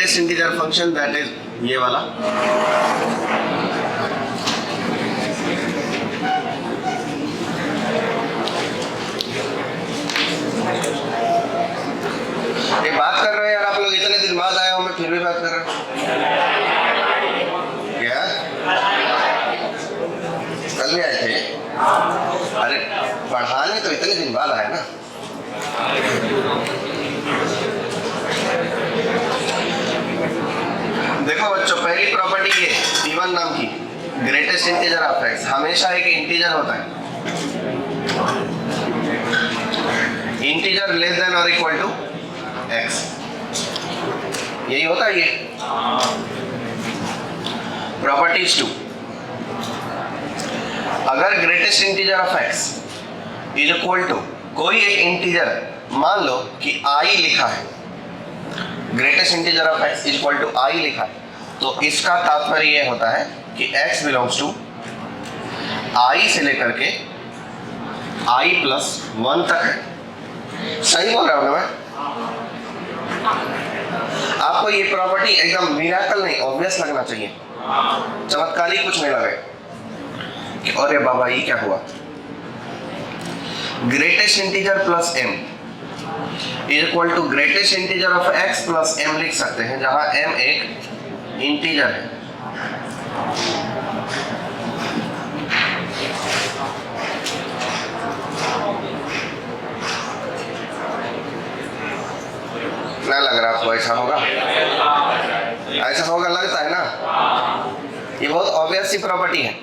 Greatest integer function that is ये वाला। ये बात कर रहे हैं यार आप लोग, इतने दिन बाद आए हो मैं फिर भी बात कर रहा हूँ क्या? कल भी आए थे? अरे पढ़ाने तो इतने दिन बाद आए ना। देखो बच्चों, पहली प्रॉपर्टी ये P1 नाम की, ग्रेटेस्ट इंटीजर ऑफ x हमेशा एक इंटीजर होता है, इंटीजर लेस देन और इक्वल टू x, यही होता है ये। प्रॉपर्टीज 2, अगर greatest integer of x is equal to कोई एक इंटीजर, मान लो कि i लिखा है, greatest integer of x is equal to i लिखा है, तो इसका तात्पर्य यह होता है कि x बिलोंग्स टू i से लेकर के i प्लस 1 तक है। सही बोल रहा हूँ मैं? आपको ये प्रॉपर्टी एकदम मिराकल नहीं, ऑब्वियस लगना चाहिए, चमत्कारी कुछ नहीं लगे कि अरे बाबा ये क्या हुआ। Greatest integer plus m is equal to greatest integer of x plus m लिख सकते हैं, जहां m एक इंटीजर है। ना लग रहा आपको ऐसा होगा? ऐसा होगा लगता है ना? ये बहुत ऑब्वियस सी प्रॉपर्टी है।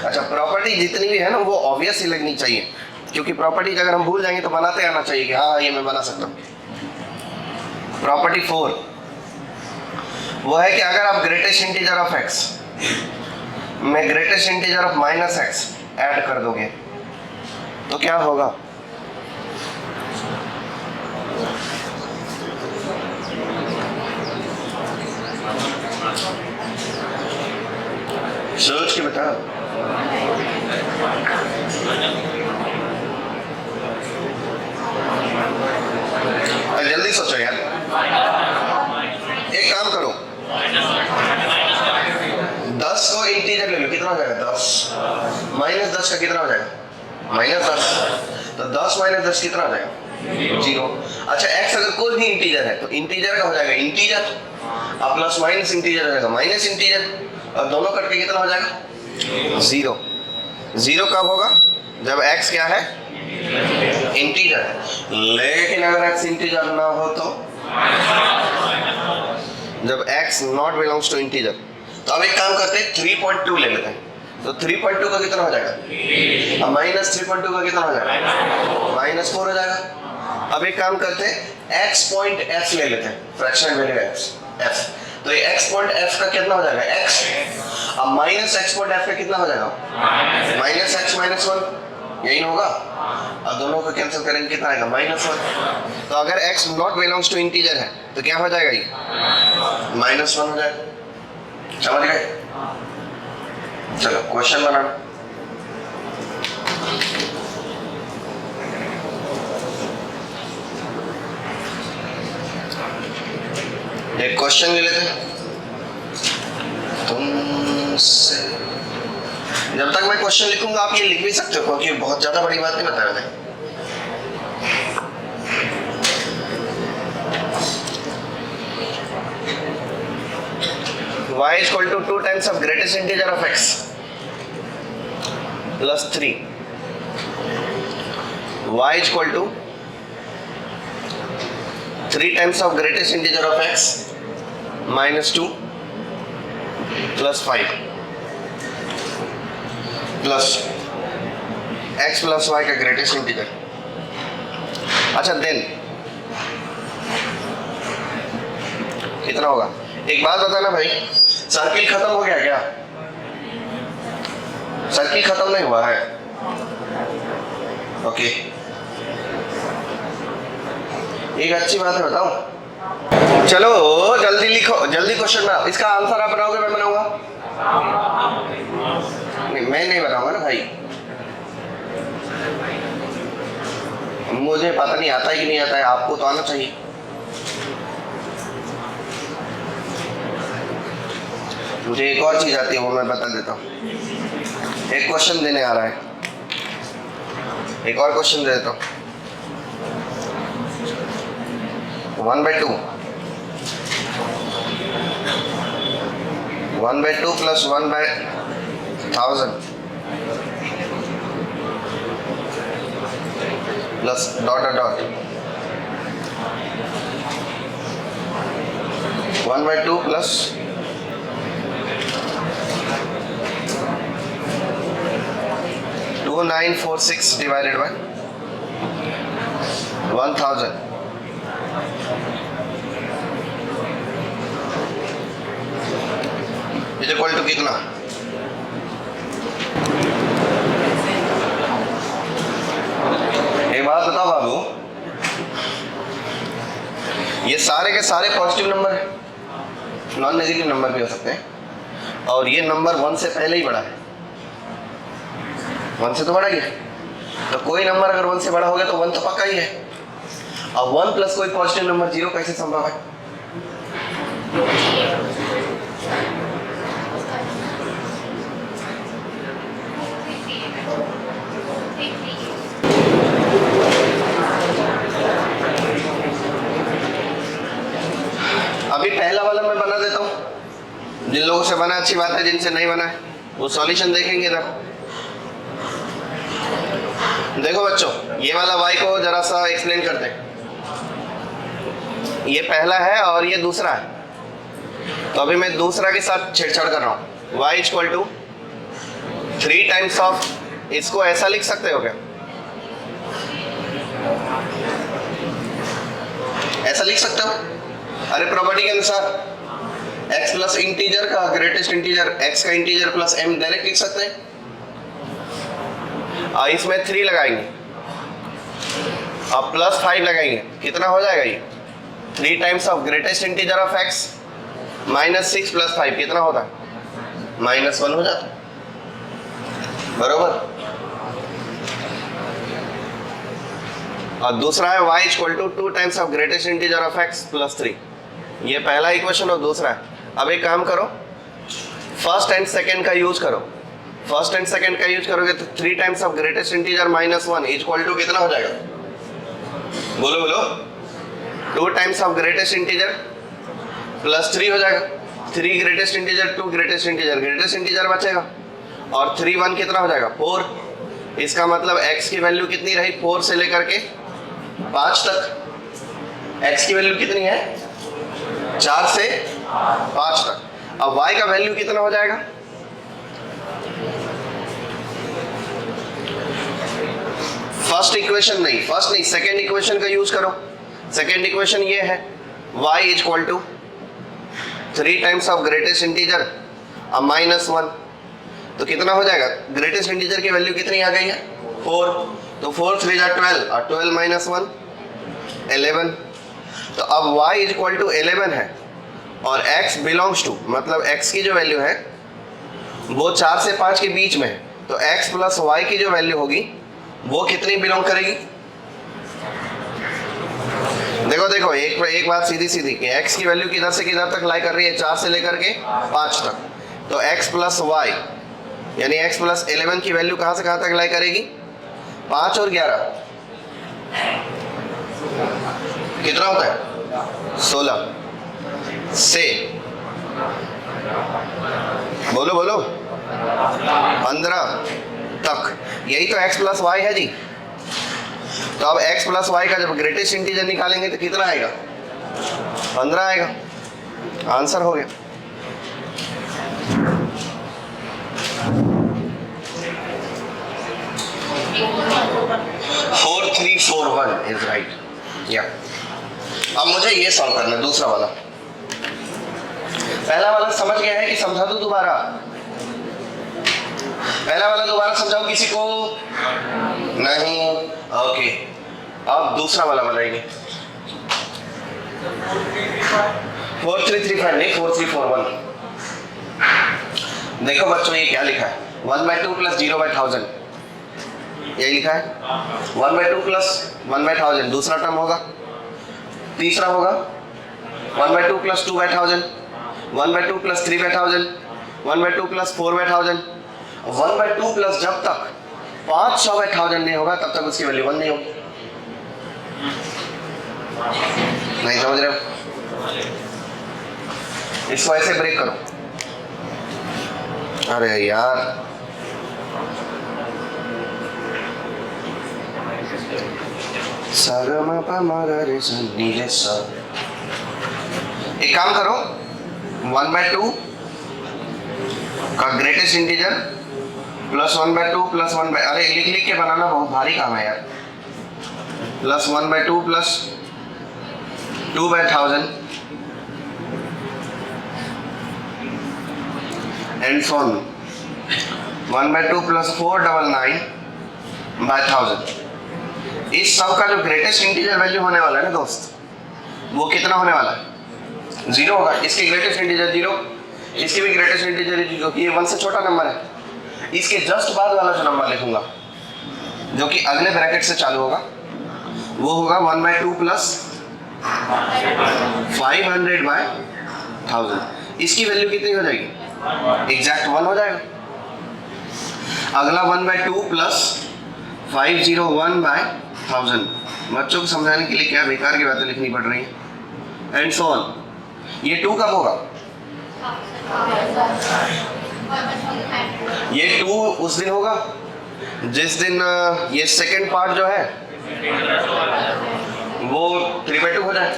अच्छा, प्रॉपर्टी जितनी भी है ना वो ऑब्वियस ही लगनी चाहिए, क्योंकि प्रॉपर्टीज अगर हम भूल जाएंगे तो बनाते आना चाहिए कि हाँ ये मैं बना सकता हूँ। प्रॉपर्टी 4 वो है कि अगर आप ग्रेटेस्ट इंटीजर ऑफ x में greatest integer of minus x add कर दोगे तो क्या होगा? सोच के बताओ। जल्दी सोचो यार, एक काम करो, 10 को इंटीजर ले लो, कितना हो जाएगा? 10 माइनस 10 का कितना हो जाएगा? -10। तो 10 माइनस 10 कितना हो जाएगा? 0। अच्छा, x अगर कोई भी इंटीजर है तो इंटीजर का हो जाएगा इंटीजर, और प्लस माइनस इंटीजर हो जाएगा माइनस इंटीजर, और दोनों करके कितना हो जाएगा? 0। 0 कब होगा? जब x क्या है? इंटीजर है। लेकिन अगर x इंटीजर ना हो तो जब x not belongs to integer, तो अब एक काम करते हैं 3.2 ले लेते हैं। तो 3.2 का कितना हो जाएगा? अब माइनस 3.2 का कितना हो जाएगा? -4 हो जाएगा। अब एक काम करते हैं x पॉइंट f ले लेते हैं, फ्रैक्शन वैल्यू f। तो ये x पॉइंट f का कितना हो जाएगा? x। अब माइनस x पॉइंट f का कितना हो जाएगा? -x -1, यही होगा। अब दोनों को कैंसिल करेंगे, कितना आएगा? -1। तो अगर x not belongs to integer है तो क्या हो जाएगा? ये -1 हो जाएगा। समझ गए? चलो क्वेश्चन बनाना। एक क्वेश्चन ले लेते हैं तुमसे। जब तक मैं क्वेश्चन लिखूंगा आप ये लिख भी सकते हो, क्योंकि बहुत ज्यादा बड़ी बात नहीं बता रहे थे। y is equal to 2 times of greatest integer of x plus 3. y is equal to 3 times of greatest integer of x minus 2 plus 5 plus x plus y का ग्रेटेस्ट इंटीजर। अच्छा, देन कितना होगा? एक बात बताना भाई, सर्किल खत्म हो गया क्या? सर्किल खत्म नहीं हुआ है। ओके, एक अच्छी बात है बताऊं। चलो जल्दी लिखो, जल्दी क्वेश्चन बनाओ। इसका आंसर आप बनाओगे मैं बनाऊंगा? नहीं, मैं नहीं बनाऊंगा ना भाई, मुझे पता नहीं आता है कि नहीं आता है, आपको तो आना चाहिए। मुझे एक और चीज आती है, वो मैं बता देता हूँ। एक क्वेश्चन देने आ रहा है, एक और क्वेश्चन दे देता हूँ। 1/2 1/2 plus 1/1000 plus dot dot 1/2 plus 2946 divided by 1000 is equal to कितना? एक बात बताओ बाबू, ये सारे के सारे पॉजिटिव नंबर है, नॉन नेगेटिव नंबर भी हो सकते हैं, और ये नंबर 1 से पहले ही बड़ा है। 1 से तो बड़ा ही है, तो कोई नंबर अगर 1 से बड़ा हो गया तो 1 तो पक्का ही है। अब 1 प्लस कोई पॉजिटिव नंबर 0 कैसे संभव है? अभी पहला वाला मैं बना देता हूँ, जिन लोगों से बना अच्छी बात है, जिनसे नहीं बना है वो सॉल्यूशन देखेंगे इधर। देखो बच्चों, ये वाला y को जरा सा एक्सप्लेन करते हैं। ये पहला है और ये दूसरा है, तो अभी मैं दूसरा के साथ छेड़छाड़ कर रहा हूँ। y equal to 3 times of, इसको ऐसा लिख सकते हो क्या? ऐसा लिख सकते हो? अरे प्रॉपर्टी के अनुसार x प्लस इंटीजर का ग्रेटेस्ट इंटीजर, x का इंटीजर प्लस m डायरेक्ट लिख सकते हैं। और इसमें 3 लगाएंगे और प्लस 5 लगाएंगे, कितना हो जाएगा ये? 3 times of greatest integer of x minus 6 plus 5 कितना होता है? -1 हो जाता है, बरोबर। और दूसरा है y equal to 2 times of greatest integer of x plus 3। ये पहला इक्वेशन और दूसरा है। अब एक काम करो, फर्स्ट एंड सेकंड का यूज करो। फर्स्ट एंड सेकंड का यूज करोगे तो 3 times of greatest integer -1 equal to कितना हो जाएगा? बोलो बोलो। 2 times of greatest integer plus 3 हो जाएगा। 3 greatest integer, 2 greatest integer, greatest integer बचेगा और 3 1 कितना हो जाएगा? 4। इसका मतलब x की वैल्यू कितनी रही? 4 से लेकर के 5 तक। x की वैल्यू कितनी है? 4 से 5 तक। अब y का वैल्यू कितना हो जाएगा? फर्स्ट इक्वेशन नहीं, सेकेंड इक्वेशन का यूज करो। सेकेंड इक्वेशन ये है, y equal to 3 times of greatest integer अब -1, तो कितना हो जाएगा? ग्रेटेस्ट इंटीजर की वैल्यू कितनी आ गई है? 4। तो 4 3 जा 12 और 12 - 1 11। तो अब y इक्वल टू 11 है और x बिलोंग्स टू, मतलब x की जो वैल्यू है वो 4 से 5 के बीच में है, तो x प्लस y की जो वैल्यू होगी वो कितनी बिलोंग करेगी? देखो देखो, एक बात सीधी सीधी कि x की वैल्यू किधर से किधर तक लाई कर रही है? 4 से लेकर के 5 तक। तो x प्लस y यानी x प्लस 11 की वैल्यू कहाँ से कहाँ तक लाई करेगी? 5 और 11 कितना होता है? 16 से, बोलो बोलो, 15 तक। यही तो x प्लस वाई है जी। तो अब x प्लस वाई का जब ग्रेटेस्ट इंटीजर निकालेंगे तो कितना आएगा? 15 आएगा। आंसर हो गया। Four 3 4 1 is right. या अब मुझे ये सॉल्व करना है, दूसरा वाला। पहला वाला समझ गया है कि समझा दूं दोबारा? पहला वाला दोबारा समझाओ किसी को? नहीं, ओके। अब दूसरा वाला बनाएंगे। 4335 नहीं, 4341। देखो बच्चों, ये क्या लिखा है? 1/2 प्लस 0/1000 यही लिखा है। 1/2 प्लस 1/1000 दूसरा टर्म होगा। तीसरा होगा 1/2 प्लस 2/1000, 1/2 प्लस 3/1000, 1/2 प्लस 4/1000। 1/2 प्लस जब तक 500/1000 नहीं होगा तब तक उसकी वैल्यू 1 नहीं होगी। नहीं समझ रहे हो? इसको ऐसे ब्रेक करो। अरे यार एक काम करो, 1/2 का ग्रेटेस्ट इंटीजर प्लस 1/2 प्लस 1 अरे लिख लिख के बनाना बहुत भारी काम है यार। Plus 1/2 plus 2/1000 and so on 1/2 plus 499/1000। इस सब का जो ग्रेटेस्ट इंटीजर वैल्यू होने वाला है ना दोस्त, वो कितना होने वाला है? 0 होगा। इसके ग्रेटेस्ट इंटीजर 0, इसकी भी ग्रेटेस्ट इंटीजर 0, ये 1 से छोटा नंबर है। इसके जस्ट बाद वाला जो नंबर लिखूंगा जो कि अगले ब्रैकेट से चालू होगा वो होगा 1/2 प्लस 500/1000। इसकी वैल्यू कितनी हो जाएगी? एग्जैक्ट 1 हो जाएगा। अगला 1/2 प्लस 501/1000। बच्चों को समझाने के लिए क्या बेकार की बातें लिखनी पड़ रही हैं। And so on. ये 2 कब होगा? ये 2 उस दिन होगा जिस दिन ये सेकंड पार्ट जो है वो 3/2 हो जाए।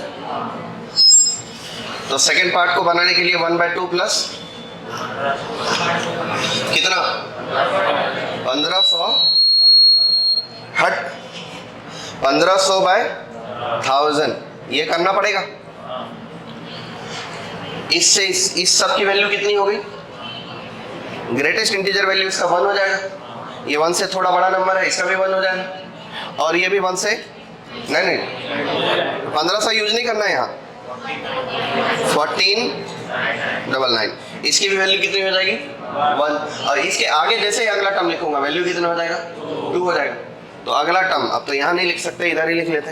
तो सेकंड पार्ट को बनाने के लिए 1/2 प्लस कितना? 1500 हट 1500/1000 ये करना पड़ेगा। इससे इस सब की वैल्यू कितनी होगी? ग्रेटेस्ट इंटीजर वैल्यू इसका 1 हो जाएगा। ये 1 से थोड़ा बड़ा नंबर है, इसका भी 1 हो जाएगा। और ये भी 1 से नहीं 1500 यूज नहीं करना है यहाँ। 1499 इसकी भी वैल्यू कितनी हो जाएगी? 1। और इसके आगे जैसे ही अगला टर्म लिखूंगा वैल्यू कितना हो जाएगा? 2 हो जाएगा। तो अगला टर्म अब तो यहाँ नहीं लिख सकते, इधर ही लिख लेते।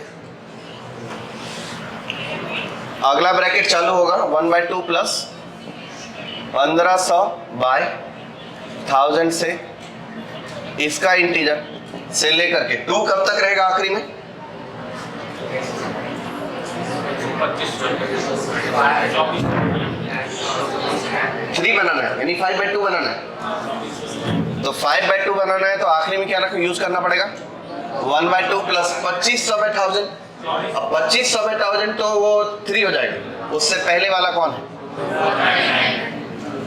अगला ब्रैकेट चालू होगा 1/2 प्लस 1500/1000 से इसका इंटीजर से लेकर के 2 कब तक रहेगा आखिरी में? 3 बनाना है, यानी 5/2 बनाना है। तो 5/2 बनाना है तो आखिरी में क्या यूज करना पड़ेगा? 1/2 प्लस 2500/1000। अब 2500/1000 तो वो 3 हो जाएगा। उससे पहले वाला कौन है?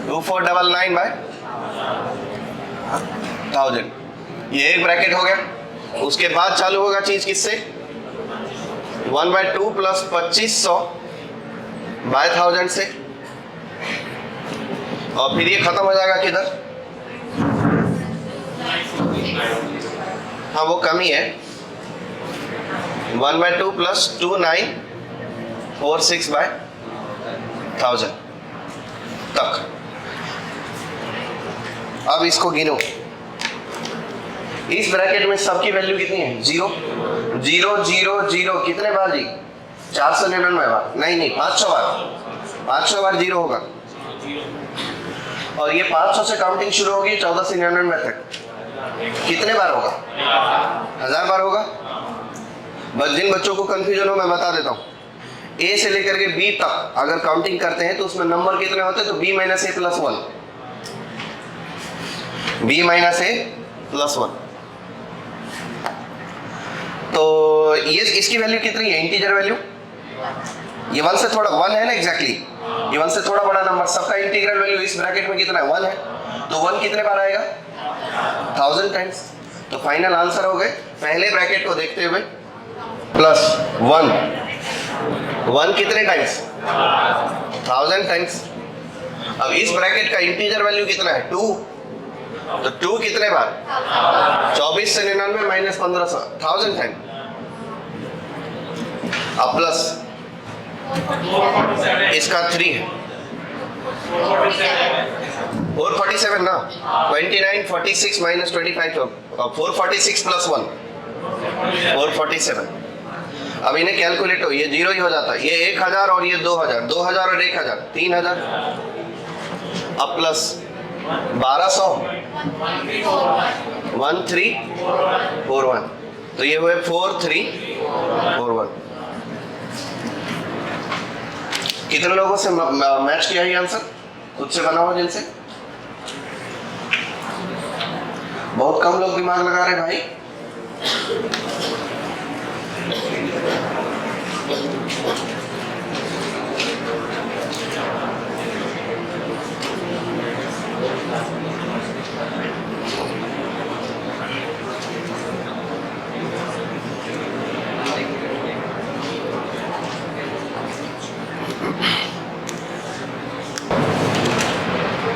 2499/1000। ये एक ब्रैकेट हो गया। उसके बाद चालू होगा चीज किससे? 1/2 प्लस 2500/1000 से। और फिर ये खत्म हो जाएगा किधर? हाँ वो कम ही है। 1/2 प्लस 2946/1000 तक। अब इसको गिनो। इस ब्रैकेट में सबकी वैल्यू कितनी है? 0 0 0 0 कितने बार जी? 499 बार। नहीं 500 बार। 500 बार 0 होगा। और ये 500 से काउंटिंग शुरू होगी 1499 तक। कितने बार होगा? 1000 बार होगा। बस जिन बच्चों को कंफ्यूजन हो मैं बता देता हूँ। ए से लेकर के बी तक अगर काउंटिंग करते हैं तो उसमें नंबर कितने होते हैं? तो b minus a plus 1। b minus a plus 1। तो ये इसकी वैल्यू कितनी है? Integer value. ये 1 से थोड़ा 1 है ना एग्जैक्टली। ये 1 से थोड़ा बड़ा नंबर, सबका इंटीग्रल वैल्यू इस ब्रैकेट में कितना है? 1 है। तो 1 कितने बार आएगा? 1000 टाइम्स। तो फाइनल आंसर हो गए पहले ब्रैकेट को देखते हुए प्लस 1 कितने टाइम्स? 1000 टाइम्स। अब इस ब्रैकेट का इंटीजर वैल्यू कितना है? 2। तो 2 कितने बार? 24 से 99 माइनस 1500 1000 टाइम। अब प्लस इसका 3 है 447 ना। 29 46 माइनस 25 446 प्लस 1 447। अब इन्हें कैलकुलेट हो, ये 0 ही हो जाता है। ये 1000 और ये 2000 2000 और 1000 3000। अब प्लस 1200 1341, तो ये हुए 4341। कितने लोगों से मैच किया ये आंसर? खुद से बना हुआ जिनसे? बहुत कम लोग दिमाग लगा रहे भाई।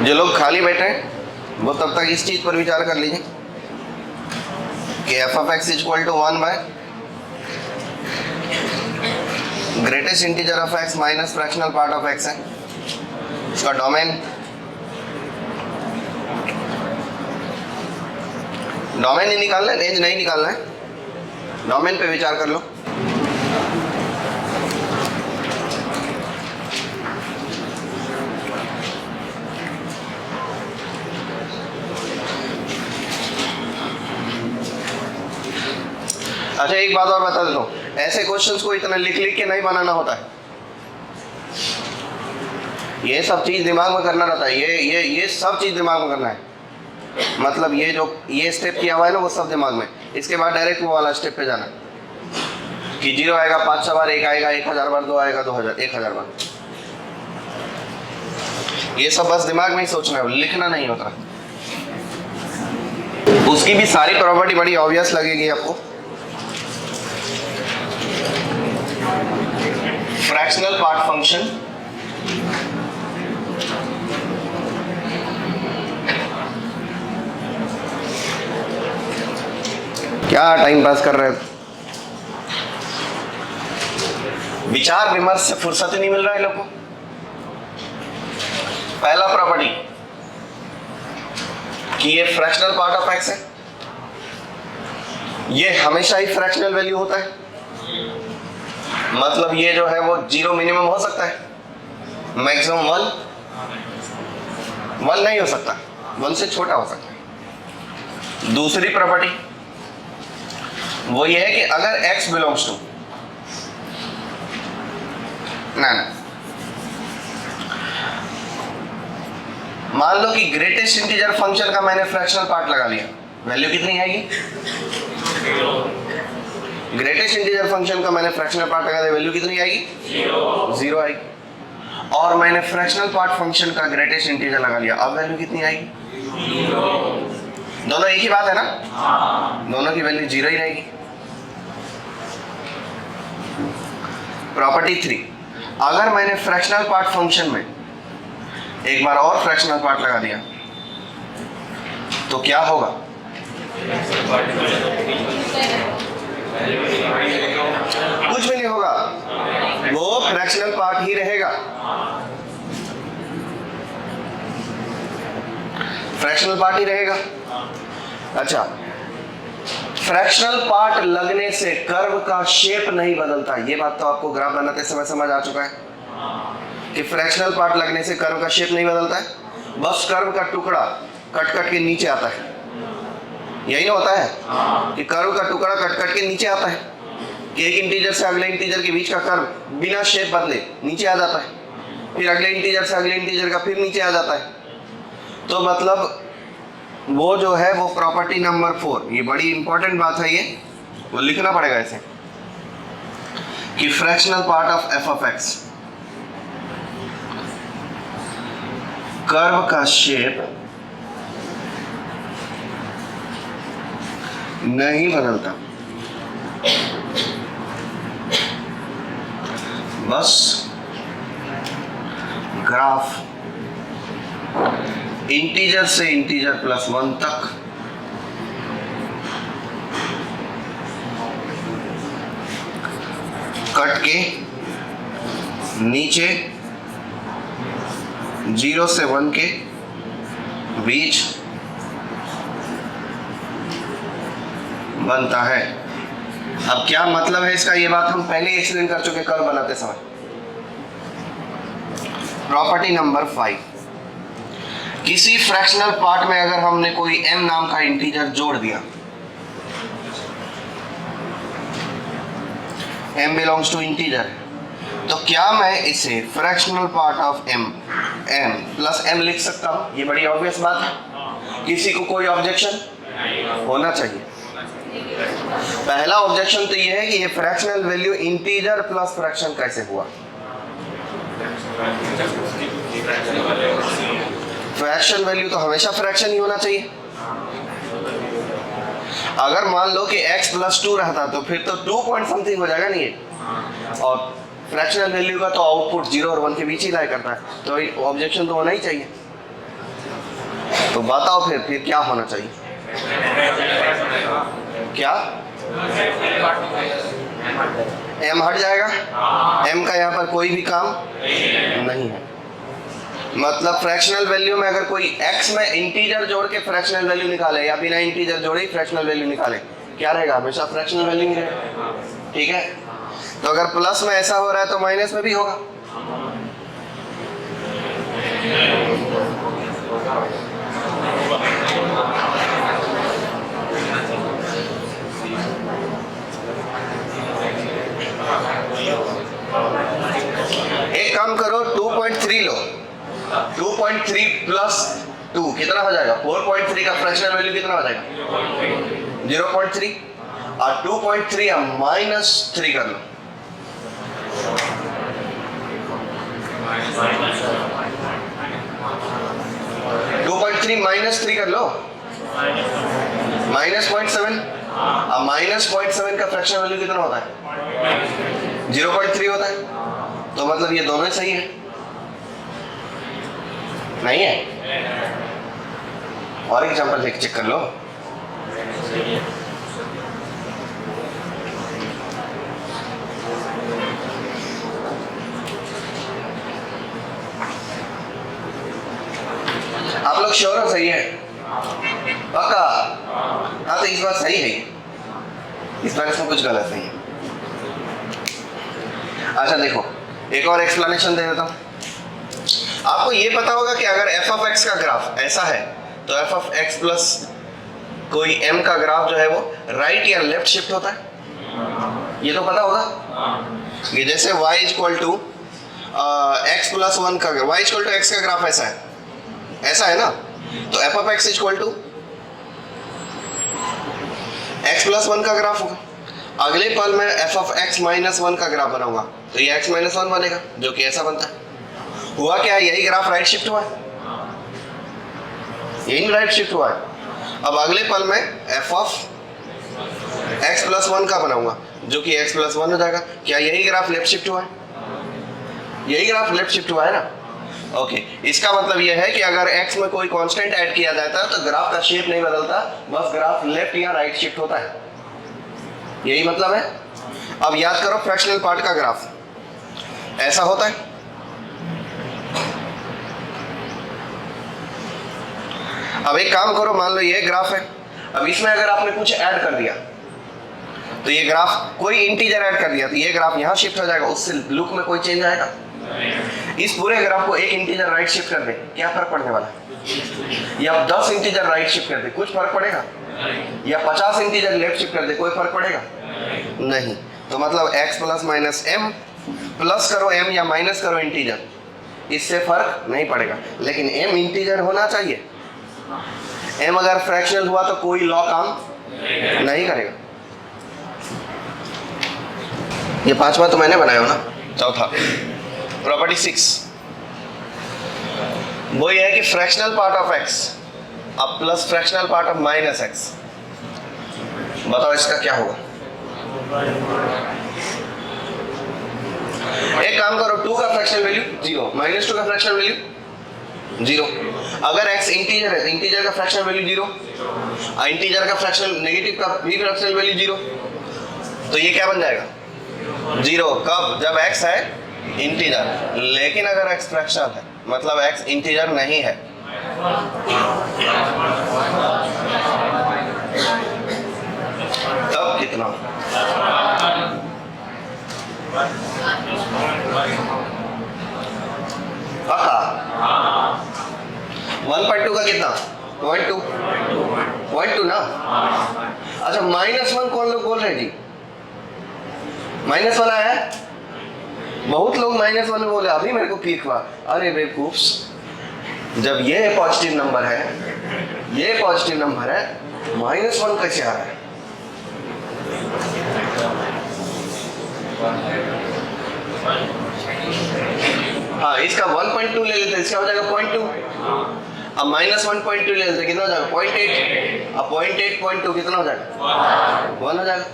जो लोग खाली बैठे हैं वो तब तक इस चीज पर विचार कर लीजिए कि f of x equal to 1 by greatest integer of x minus fractional part of x है। इसका डोमेन ही निकालना है, रेंज नहीं निकालना है। डोमेन पे विचार कर लो। अच्छा एक बात और बता देता हूँ, ऐसे क्वेश्चंस को इतना लिख लिख के नहीं बनाना होता है। ये सब चीज दिमाग में करना रहता है। ये सब चीज दिमाग में करना है। मतलब ये स्टेप किया हुआ है ना, वो सब दिमाग में। इसके बाद डायरेक्ट वो वाला स्टेप पे जाना कि 0 आएगा 500 बार, 1 आएगा 1000 बार, 2 आएगा 2000 1000 बार। ये सब बस दिमाग में ही सोचना है, लिखना नहीं होता। उसकी भी सारी प्रॉपर्टी बड़ी ऑब्वियस लगेगी आपको। फ्रैक्शनल पार्ट फंक्शन क्या टाइम पास कर रहे हो? विचार विमर्श से फुर्सत ही नहीं मिल रहा है लोग को। पहला प्रॉपर्टी कि ये फ्रैक्शनल पार्ट ऑफ एक्स है, ये हमेशा ही फ्रैक्शनल वैल्यू होता है। मतलब ये जो है वो 0 मिनिमम हो सकता है, मैक्सिमम 1 नहीं हो सकता, 1 से छोटा हो सकता है। दूसरी प्रॉपर्टी वो ये है कि अगर x बिलोंग्स टू ना मान लो कि ग्रेटेस्ट इंटीजर फंक्शन का मैंने फ्रैक्शनल पार्ट लगा लिया, वैल्यू कितनी आएगी? ग्रेटेस्ट इंटीजर फंक्शन का मैंने फ्रैक्शनल पार्ट लगा दिया, वैल्यू कितनी आएगी? 0 आएगी। और मैंने फ्रैक्शनल पार्ट फंक्शन का ग्रेटेस्ट इंटीजर लगा लिया, अब वैल्यू कितनी आएगी? 0। दोनों एक ही बात है ना? दोनों की वैल्यू 0 ही रहेगी। प्रॉपर्टी 3, अगर मैंने फ्रैक्शनल पार्ट फंक्शन में एक बार और फ्रैक्शनल पार्ट लगा दिया तो क्या होगा? कुछ भी नहीं होगा, वो फ्रैक्शनल पार्ट ही रहेगा। फ्रैक्शनल पार्ट ही रहेगा। अच्छा, फ्रैक्शनल पार्ट लगने से कर्व का शेप नहीं बदलता। ये बात तो आपको ग्राफ बनाते समय समझ आ चुका है कि फ्रैक्शनल पार्ट लगने से कर्व का शेप नहीं बदलता है, बस कर्व का टुकड़ा कट कट के नीचे आता है। यही ना होता है कि कर्व का टुकड़ा कट कट के नीचे आता है, कि एक इंटीजर से अगले इंटीजर के बीच का कर्व बिना शेप बदले नीचे आ जाता है, फिर अगले इंटीजर से अगले इंटीजर का फिर नीचे आ जाता है। तो मतलब वो जो है वो प्रॉपर्टी नंबर 4, ये बड़ी इंपॉर्टेंट बात है, ये वो लिखना पड़ेगा ऐसे कि fractional part of F of x curve का शेप नहीं बदलता, बस ग्राफ इंटीजर से इंटीजर +1 तक कट के नीचे 0 से 1 के बीच बनता है। अब क्या मतलब है इसका, ये बात हम पहले ही एक्सप्लेन कर चुके कर्व बनाते समय। प्रॉपर्टी नंबर 5, किसी फ्रैक्शनल पार्ट में अगर हमने कोई m नाम का इंटीजर जोड़ दिया, m बिलोंग्स टू इंटीजर, तो क्या मैं इसे fractional part of m plus m लिख सकता हूं? ये बड़ी ऑब्वियस बात है। किसी को कोई ऑब्जेक्शन होना चाहिए? पहला ऑब्जेक्शन तो ये है कि ये fractional value integer plus fraction कैसे हुआ? फ्रैक्शन वैल्यू तो हमेशा फ्रैक्शन ही होना चाहिए। अगर मान लो कि x प्लस 2 रहता तो फिर तो 2 पॉइंट समथिंग हो जाएगा नहीं, और फ्रैक्शनल वैल्यू का तो आउटपुट 0 और 1 के बीच ही लाई करता है, तो ऑब्जेक्शन तो होना ही चाहिए। तो बताओ फिर क्या होना चाहिए? क्या m हट जाएगा? m का यहाँ पर कोई भी काम नहीं है। मतलब फ्रैक्शनल वैल्यू में अगर कोई x में इंटीजर जोड़ के फ्रैक्शनल वैल्यू निकाले या बिना इंटीजर जोड़े ही फ्रैक्शनल वैल्यू निकाले, क्या रहेगा? हमेशा फ्रैक्शनल वैल्यू ही रहेगा। ठीक है, तो अगर प्लस में ऐसा हो रहा है तो माइनस में भी होगा। एक काम करो, 2.3 लो, 2.3 प्लस 2 कितना हो जाएगा? 4.3 का फ्रैक्शनल वैल्यू कितना हो जाएगा? 0.3, और 2.3 माइनस 3 कर लो, माइनस 3 कर लो, माइनस 0.7। अब माइनस 0.7 का फ्रैक्शनल वैल्यू कितना होता है? 0.3 होता है। तो मतलब ये दोनों सही है, नहीं है? और एग्जांपल चेक कर लो। आप लोग श्योर हो? सही है? पक्का? हाँ, तो इस बार सही है, इस बार इसमें कुछ गलत नहीं है। अच्छा देखो, एक और एक्सप्लेनेशन दे देता हूँ। आपको ये पता होगा कि अगर f ऑफ x का ग्राफ ऐसा है तो f ऑफ x प्लस कोई m का ग्राफ जो है वो राइट या लेफ्ट शिफ्ट होता है। ये तो पता होगा। ये जैसे y equal to x plus 1 का, y इक्वल टू x का ग्राफ ऐसा है, ऐसा है ना? तो f of x equal to x plus 1 का ग्राफ होगा। अगले पल में f ऑफ x माइनस 1 का ग्राफ बनाऊंगा तो ये x माइनस 1 बनेगा, जो कि ऐसा बनता है। हुआ क्या? यही ग्राफ राइट शिफ्ट हुआ है, यही राइट शिफ्ट हुआ है। अब अगले पल में f ऑफ x प्लस 1 का बनाऊंगा, जो कि x प्लस 1 हो जाएगा। क्या यही ग्राफ लेफ्ट शिफ्ट हुआ है? यही ग्राफ लेफ्ट शिफ्ट हुआ है ना? ओके, इसका मतलब यह है कि अगर x में कोई कांस्टेंट ऐड किया जाता है तो ग्राफ का शेप नहीं बदलता, बस ग्राफ लेफ्ट या राइट शिफ्ट होता है। यही मतलब है। अब याद करो, फ्रैक्शनल पार्ट का ग्राफ ऐसा होता है। अब एक काम करो, मान लो ये ग्राफ है। अब इसमें अगर आपने कुछ ऐड कर दिया तो ये ग्राफ, कोई इंटीजर ऐड कर दिया तो ये ग्राफ यहाँ शिफ्ट हो जाएगा, उससे लुक में कोई चेंज आएगा? इस पूरे ग्राफ को एक इंटीजर राइट शिफ्ट कर दे, क्या फर्क पड़ने वाला है? या 10 इंटीजर राइट शिफ्ट कर दे, कुछ फर्क पड़ेगा? या 50 इंटीजर लेफ्ट शिफ्ट कर दे, कोई फर्क पड़ेगा? नहीं। तो मतलब x plus minus m, plus करो m या माइनस करो इंटीजर, इससे फर्क नहीं पड़ेगा। लेकिन m इंटीजर होना चाहिए। m अगर फ्रैक्शनल हुआ तो कोई लॉ काम नहीं करेगा। ये पांचवा तो मैंने बनाया हो ना। चौथा, प्रॉपर्टी 6, वो ये है कि फ्रैक्शनल पार्ट ऑफ x अब plus fractional part of minus x, बताओ इसका क्या होगा? एक काम करो, 2 का फ्रैक्शनल वैल्यू 0, माइनस 2 का फ्रैक्शनल वैल्यू 0। अगर x इंटीजर है तो इंटीजर का फ्रैक्शनल वैल्यू 0, इंटीजर का फ्रैक्शनल नेगेटिव का भी फ्रैक्शनल वैल्यू 0, तो ये क्या बन जाएगा? 0। कब? जब x है इंटीजर। लेकिन अगर x फ्रैक्शनल है, मतलब x इंटीजर नहीं है, तब कितना? पक्का? 1.5 0.2 ना। अच्छा -1 कौन लोग बोल रहे हैं जी? माइनस वाला है, बहुत लोग -1 बोले। अभी मेरे को क्लिक हुआ, अरे बेवकूफ्स, जब ये पॉजिटिव नंबर है, ये पॉजिटिव नंबर है, -1 कैसे आ रहा है? हाँ, इसका 1.2 ले लेते, इसका हो जाएगा 0.2। अब -1.2 ले लेते, कितना हो जाएगा? 0.8। अब 0.8 0.2 कितना हो जाएगा? 1 हो जाएगा।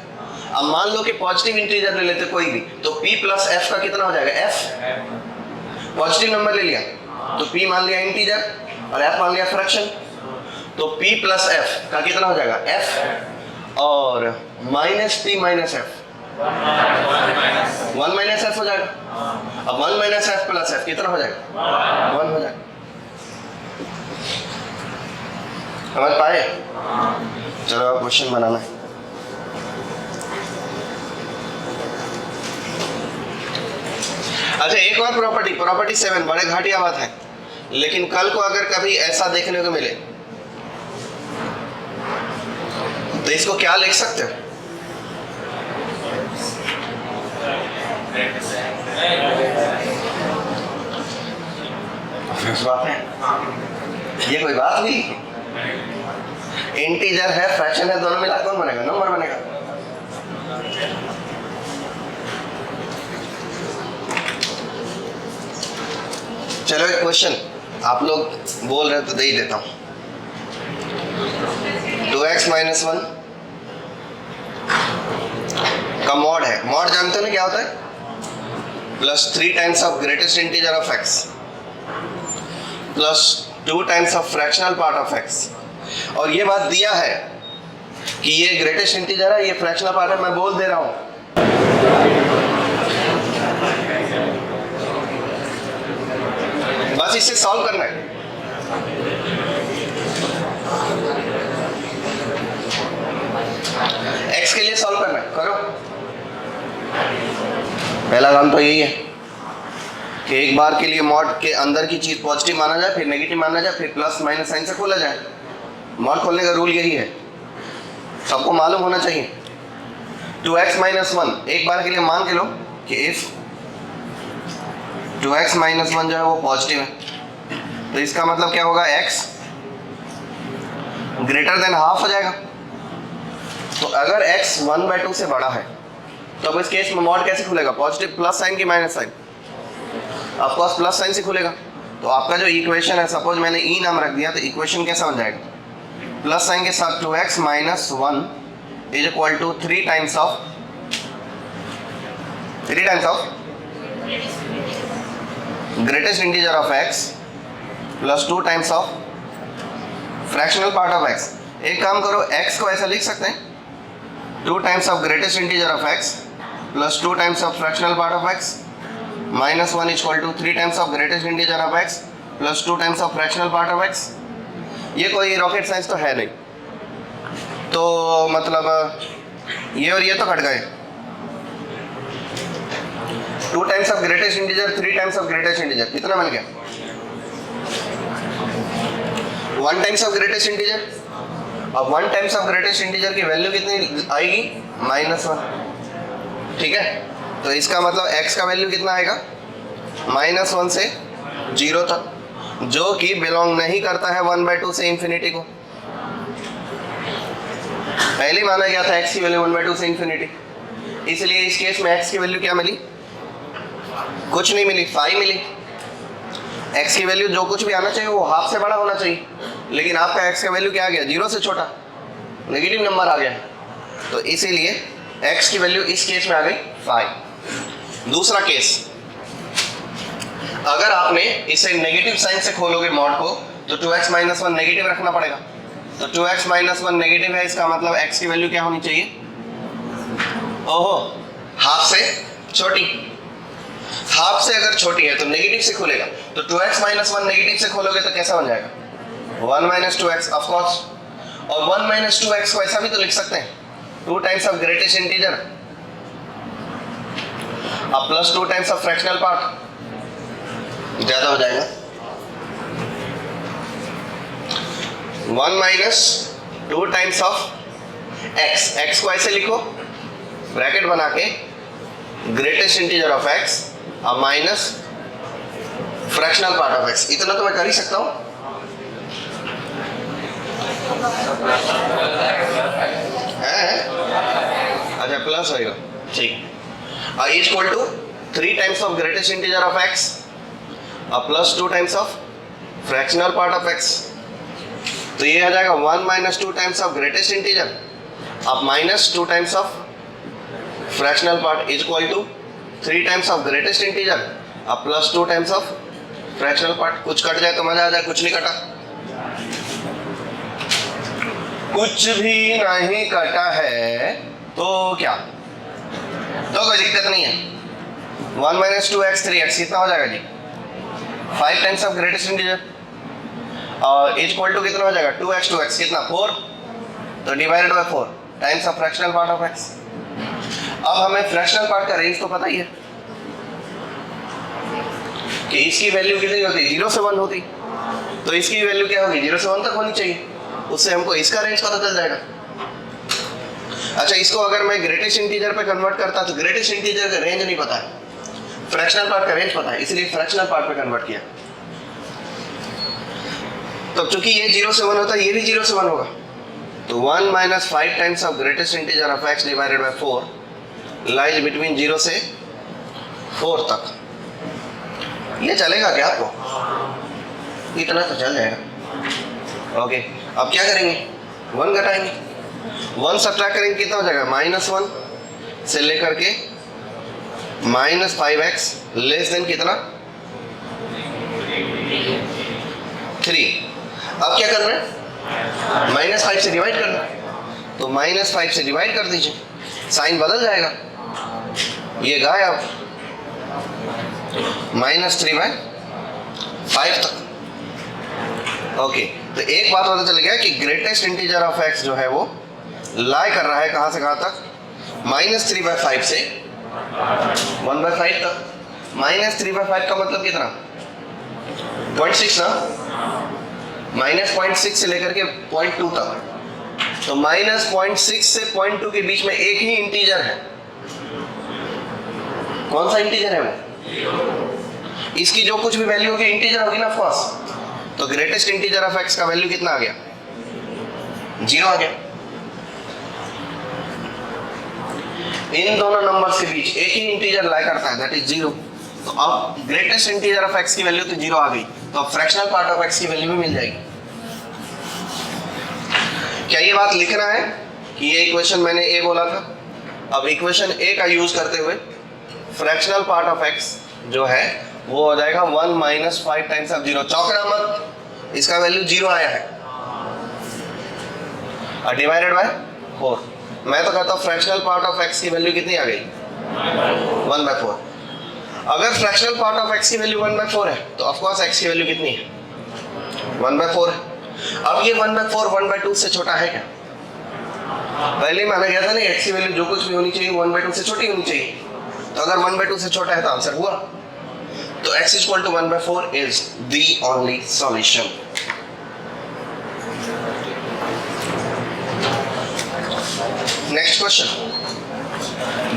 अब मान लो कि पॉजिटिव इंटीजर ले लेते कोई भी, तो p प्लस f का कितना हो जाएगा? f। पॉजिटिव नंबर ले लिया तो p मान लिया इंटीजर और f मान लिया फ्रैक्शन, तो p प्लस f का कितना हो जाएगा? f और minus p minus f, 1 minus f हो जाएगा। अब 1 माइनस f प्लस f कितना हो जाएगा? 1 हो जाएगा। समझ पाए? चलो अब क्वेश्चन बनाना है। अच्छा एक और प्रॉपर्टी 7 बड़े घाटिया बात है, लेकिन कल को अगर कभी ऐसा देखने को मिले तो इसको क्या लिख सकते हो? बात है, ये कोई बात हुई? इंटीजर है, फ्रैक्शन है, दोनों मिला कौन बनेगा? नंबर बनेगा। चलो एक क्वेश्चन आप लोग बोल रहे हो तो दे ही देता हूं। 2x माइनस 1 का मॉड है, मॉड जानते हो ना क्या होता है? Plus 3 times of greatest integer of x plus 2 times of fractional part of x। और ये बात दिया है कि ये ग्रेटेस्ट इंटीजर है, ये फ्रैक्शनल पार्ट है, मैं बोल दे रहा हूं। बस इसे सॉल्व करना है। x के लिए सॉल्व करना है, करो। पहला काम तो यही है कि एक बार के लिए मॉड के अंदर की चीज पॉजिटिव माना जाए, फिर नेगेटिव माना जाए, फिर प्लस माइनस साइन से खोला जाए। मॉड खोलने का रूल यही है, सबको मालूम होना चाहिए। 2x माइनस 1 एक बार के लिए मान के लो कि इफ 2x माइनस 1 जो है वो पॉजिटिव है, तो इसका मतलब क्या होगा? x ग्रेटर देन हाफ हो जाएगा। तो अगर x 1/2 से बड़ा है तो अब इस केस में मॉड कैसे खुलेगा? पॉजिटिव प्लस साइन की minus sign? Of course plus sign से खुलेगा। तो आपका जो इक्वेशन है, सपोज मैंने ई नाम रख दिया, तो इक्वेशन कैसा बन जाएगा? प्लस साइन के साथ 2x minus 1 is equal to 3 times of greatest integer of x plus 2 times of fractional part of x। एक काम करो, x को ऐसा लिख सकते हैं 2 times of greatest integer of x plus 2 times of fractional part of x minus 1 is equal to 3 times of greatest integer of x plus 2 times of fractional part of x। ये कोई rocket science तो है नहीं, तो मतलब ये और ये तो कट गए। 2 times of greatest integer, 3 times of greatest integer, कितना मिल गया? 1 टाइम्स ऑफ ग्रेटेस्ट इंटीजर। अब 1 टाइम्स ऑफ ग्रेटेस्ट इंटीजर की वैल्यू कितनी आएगी? -1। ठीक है, तो इसका मतलब x का वैल्यू कितना आएगा? -1 से 0 तक, जो कि बिलोंग नहीं करता है 1/2 से इंफिनिटी को। पहले माना गया था x की वैल्यू 1/2 से इंफिनिटी, इसलिए इस केस में x की वैल्यू क्या मिली? कुछ नहीं मिली, 5 मिली। x की वैल्यू जो कुछ भी आना चाहिए वो हाफ से बड़ा होना चाहिए, लेकिन आपका x का वैल्यू क्या आ गया? 0 से छोटा, नेगेटिव नंबर आ गया। तो इसीलिए x की वैल्यू इस केस में आ गई 5। दूसरा केस, अगर आपने इसे नेगेटिव साइन से खोलोगे मॉड को, तो 2x माइनस 1 नेगेटिव रखना पड़ेगा। तो 2x माइनस 1 नेगेटिव है, इसका मतलब x की वैल्यू क्या होनी चाहिए? ओहो, हाफ से छोटी। हाफ से अगर छोटी है तो नेगेटिव से खोलेगा, तो 2x माइनस 1 नेगेटिव से खोलोगे तो कैसा बन जाएगा? 1 माइनस 2x ऑफकोर्स। और 1 माइनस 2x को ऐसा भी तो लिख सकते हैं, 2 टाइम्स ऑफ ग्रेटेस्ट इंटीजर अब plus 2 times of fractional part, ज्यादा हो जाएगा। 1 minus 2 times of x, x को ऐसे लिखो ब्रैकेट बना के ग्रेटेस्ट इंटीजर ऑफ एक्स अब minus fractional part of x. इतना तो मैं कर ही सकता हूं। अच्छा प्लस होएगा, ठीक। Is equal to 3 times of greatest integer of x अब plus 2 times of fractional part of x. तो ये आ जाएगा 1 minus 2 times of greatest integer अब minus 2 times of fractional part is equal to 3 times of greatest integer अब plus 2 times of fractional part. कुछ cut जाए तो मजा आ जाए, कुछ नहीं कटा, कुछ भी नहीं कटा है तो क्या, तो कोई दिक्कत नहीं है। 1 माइनस 2x 3x कितना हो जाएगा जी 5 टाइम्स ऑफ ग्रेटेस्ट इंटीजर और इज इक्वल टू कितना हो जाएगा 2x कितना 4, तो divided by 4 times of fractional part of x। अब हमें फ्रैक्शनल पार्ट का रेंज तो पता ही है कि इसकी वैल्यू कितनी होती है 0 से 1 होती, तो इसकी वैल्यू क्या होगी 0 से 1 तक होनी चाहिए, उससे हमको इसका रेंज पता चल जाएगा। अच्छा इसको अगर मैं ग्रेटेस्ट इंटीजर पे कन्वर्ट करता तो ग्रेटेस्ट इंटीजर का रेंज नहीं पता है, फ्रैक्शनल पार्ट का रेंज पता है, इसलिए फ्रैक्शनल पार्ट पे कन्वर्ट किया। तो चूंकि ये 0 से 1 होता है ये भी 0 से 1 होगा, तो 1 minus 5 times of greatest integer of x divided by 4 lies between 0 से 4 तक। ये चलेगा क्या आपको? इतना तो चल जाएगा। ओके अब क्या करेंगे 1 घटाएंगे, 1 सब्ट्रैक्ट करेंगे कितना हो जाएगा -1 से लेकर के -5x लेस देन कितना 3। अब क्या करना है -5 से डिवाइड करना, तो -5 से डिवाइड कर दीजिए, साइन बदल जाएगा, ये गायब, -3/5 तक। ओके तो एक बात पता चल गया कि ग्रेटेस्ट इंटीजर ऑफ x जो है वो लाई कर रहा है कहां से कहां तक -3/5 से 1/5 तक। -3/5 का मतलब कितना 0.6 ना, -0.6 से लेकर के 0.2 तक, तो -0.6 से 0.2 के बीच में एक ही इंटीजर है, कौन सा इंटीजर है वो, इसकी जो कुछ भी वैल्यू होगी इंटीजर होगी ना ऑफ कोर्स, तो ग्रेटेस्ट इंटीजर ऑफ x का वैल्यू कितना आ गया 0 आ गया। इन दोनों नंबर्स के बीच एक ही इंटीजर लाई करता है दैट इज 0, तो अब ग्रेटेस्ट इंटीजर ऑफ x की वैल्यू तो 0 आ गई, तो अब फ्रैक्शनल पार्ट ऑफ x की वैल्यू भी मिल जाएगी। क्या ये बात लिखना है कि ये इक्वेशन मैंने a बोला था, अब इक्वेशन a का यूज करते हुए फ्रैक्शनल पार्ट ऑफ x जो है वो हो जाएगा 1 माइनस 5 टाइम्स ऑफ 0, चौकना मत, इसका वैल्यू 0 आया है और डिवाइडेड बाय 4। मैं तो कहता हूँ फ्रैक्शनल पार्ट ऑफ x की वैल्यू कितनी आ गई 1/4। अगर फ्रैक्शनल पार्ट ऑफ x की वैल्यू 1/4 है तो ऑफ कोर्स x की वैल्यू कितनी है 1/4 है। अब ये 1/4 1/2 से छोटा है क्या, पहले माना गया था ना x की वैल्यू जो कुछ भी होनी चाहिए 1/2 से छोटी होनी चाहिए, तो अगर 1/2 से छोटा है तो आंसर हुआ, तो x equal to 1/4 is the only solution। Next question,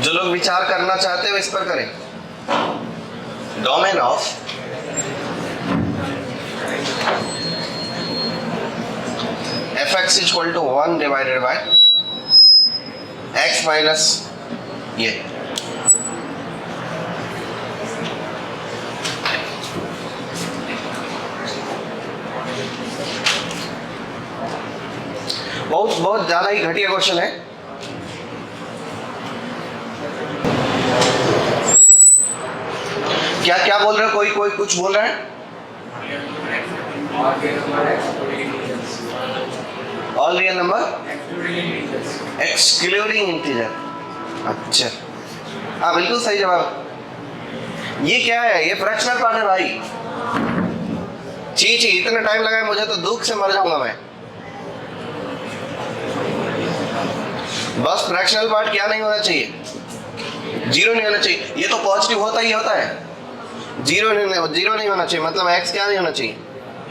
जो लोग विचार करना चाहते हो इस पर करें। Domain of fx equal to 1 divided by x minus ये बहुत ज्यादा ही घटिया क्वेश्चन है। क्या क्या बोल रहे हो, कोई कुछ बोल रहा है, all real number excluding integer. अच्छा हाँ बिल्कुल सही जवाब। ये क्या है, ये फ्रैक्शनल पार्ट है भाई। ची इतना टाइम लगा है मुझे तो दुख से मर जाऊंगा मैं। बस फ्रैक्शनल पार्ट क्या नहीं होना चाहिए 0 नहीं होना चाहिए, ये तो पॉजिटिव होता ही होता है, 0 नहीं होना चाहिए, मतलब x क्या नहीं होना चाहिए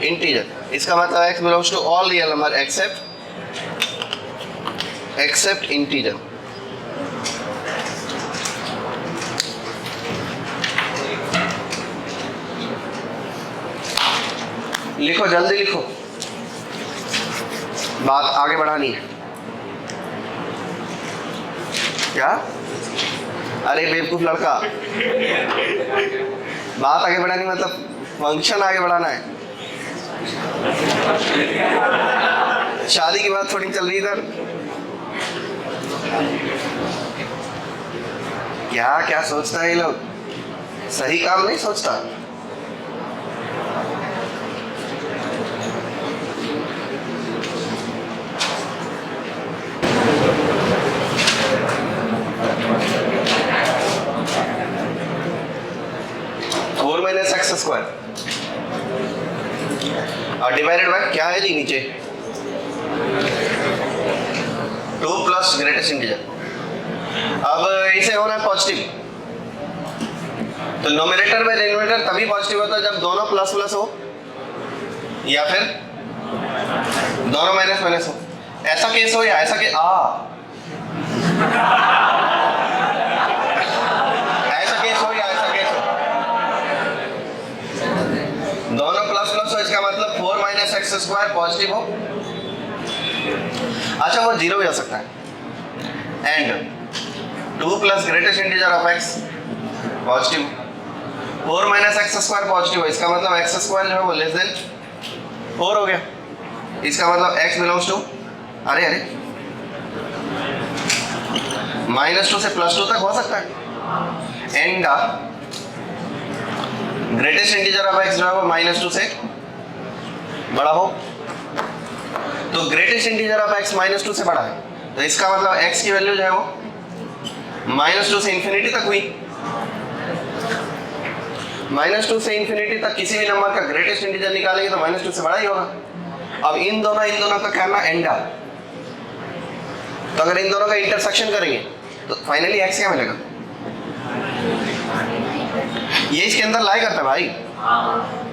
इंटीजर, इसका मतलब x belongs to all real number except except integer. लिखो, जल्दी लिखो, बात आगे बढ़ानी है। क्या? अरे बेवकूफ लड़का, बात आगे बढ़ानी मतलब फंक्शन आगे बढ़ाना है। शादी की बात थोड़ी चल रही इधर। क्या क्या सोचता है ये लोग, सही काम नहीं सोचता। फोर माइनस एक्स स्क्वायर और डिवाइडेड बाय क्या है जी नीचे, 2 प्लस ग्रेटेस्ट इंटीजर। अब इसे होना है पॉजिटिव, तो नोमिनेटर में डिनोमिनेटर तभी पॉजिटिव होता है जब दोनों प्लस प्लस हो या फिर दोनों माइनस माइनस हो। ऐसा केस हो या ऐसा केस ऐसा केस हो या ऐसा केस हो, दोनों प्लस प्लस हो, इसका मतलब 4 माइनस एक्स स्क्वायर पॉजिटिव हो। अच्छा, वो जीरो भी हो सकता है। And 2 plus greatest integer of x positive, 4 minus x square positive है, इसका मतलब एक्स स्क्वायर जो है वो लेस देन 4 हो गया। इसका मतलब x बिलोंग्स टू अरे -2 से +2 तक हो सकता है। And greatest integer of x जो है वो -2 से बड़ा हो, तो ग्रेटेस्ट इंटीजर ऑफ x -2 से बड़ा है, तो इसका मतलब x की वैल्यू जो है वो -2 से इंफिनिटी तक हुई। -2 से इंफिनिटी तक किसी भी नंबर का ग्रेटेस्ट इंटीजर निकालेंगे तो -2 से बड़ा ही होगा। अब इन दोनों का क्या ना एंड आ, तो अगर इन दोनों का इंटरसेक्शन करेंगे तो फाइनली x क्या मिलेगा, ये इसके अंदर लाई करता है भाई।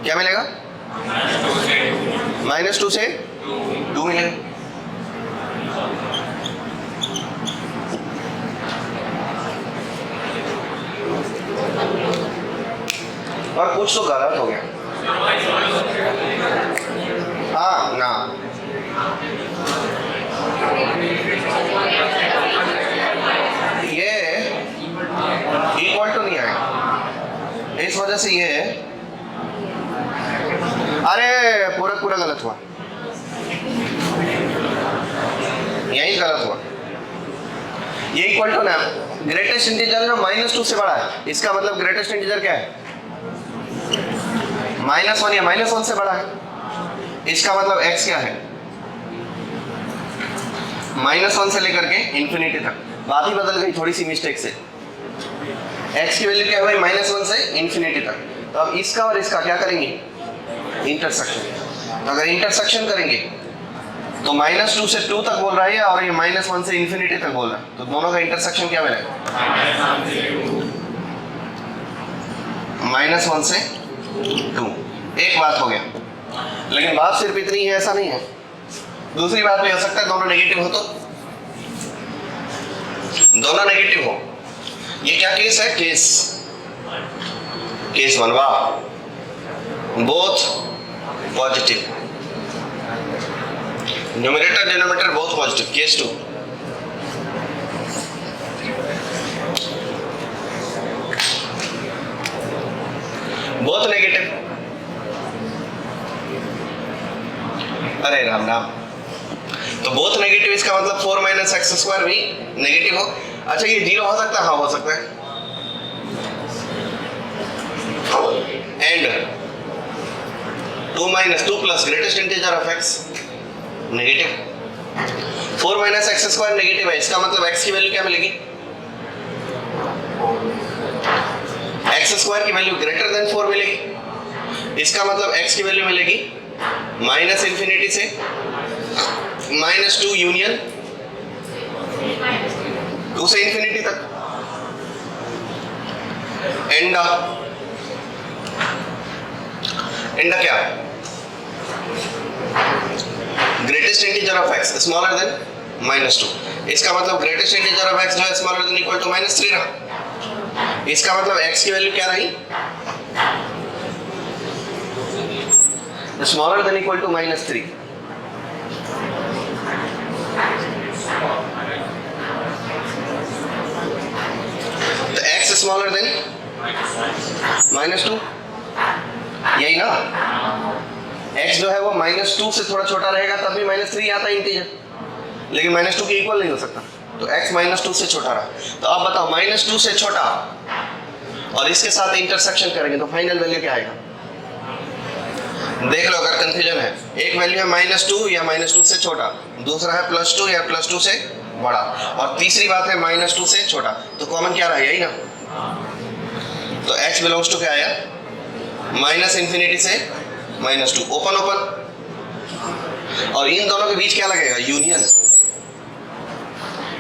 क्या मिलेगा? -2 से 2 मिलेगा। और कुछ तो गलत हो गया। हाँ ना, ये इक्वल टू नहीं आएगा, इस वजह से ये अरे पूरा गलत हुआ, यही गलत हुआ। ये इक्वल टू ना, ग्रेटेस्ट इंटीजर जो -2 से बड़ा है, इसका मतलब ग्रेटेस्ट इंटीजर क्या है, -1 या -1 से बड़ा है, इसका मतलब x क्या है, -1 से लेकर के इंफिनिटी तक। बात ही बदल गई थोड़ी सी मिस्टेक से, x की वैल्यू क्या है भाई, -1 से इंफिनिटी तक। तो अब इसका और इसका क्या करेंगे, इंटरसेक्शन। तो अगर इंटरसेक्शन करेंगे तो -2 से 2 तक बोल रहा है और ये -1 से इंफिनिटी तक बोल रहा है, तो दोनों का इंटरसेक्शन क्या मिलेगा, -1 से 2। एक बात हो गया, लेकिन बात सिर्फ इतनी है ऐसा नहीं है, दूसरी बात भी हो सकता है, दोनों नेगेटिव हो तो, दोनों नेगेटिव हो। ये क्या केस है, केस 1 वाह, both positive, numerator denominator both positive. Case 2 both negative. अरे राम राम, तो बोथ नेगेटिव, इसका मतलब 4 माइनस एक्स स्क्वायर भी नेगेटिव हो। अच्छा, ये जीरो हो सकता है, हाँ हो सकता है। And 2 plus greatest integer of x negative, 4 minus x square negative है, इसका मतलब एक्स की वैल्यू क्या मिलेगी, एक्स स्क्वायर की वैल्यू ग्रेटर देन 4 मिलेगी, इसका मतलब एक्स की वैल्यू मिलेगी -∞ से -2 यूनियन 2 से इंफिनिटी तक। एंड क्या, greatest integer of x smaller than -2। इसका मतलब ग्रेटेस्ट इंटीजर ऑफ x जो है स्मॉलर देन इक्वल टू -3 रहा। इसका मतलब x की वैल्यू क्या रही? Smaller than equal to -3। तो x स्मॉलर देन -2, यही ना? x जो है वो -2 से थोड़ा छोटा रहेगा तब भी -3 आता है इंटीजर, लेकिन -2 के इक्वल नहीं हो सकता। तो x -2 से छोटा रहा। तो अब बताओ -2 से छोटा और इसके साथ इंटरसेक्शन करेंगे तो फाइनल वैल्यू क्या आएगा? देख लो अगर कंफ्यूजन है, एक वैल्यू है -2 या -2 से छोटा, दूसरा है +2 या +2 से बड़ा, और तीसरी बात है -2 से छोटा। तो कॉमन क्या रहा, यही ना? तो x बिलोंग्स टू क्या आया? -∞ से -2, ओपन ओपन। और इन दोनों के बीच क्या लगेगा? यूनियन,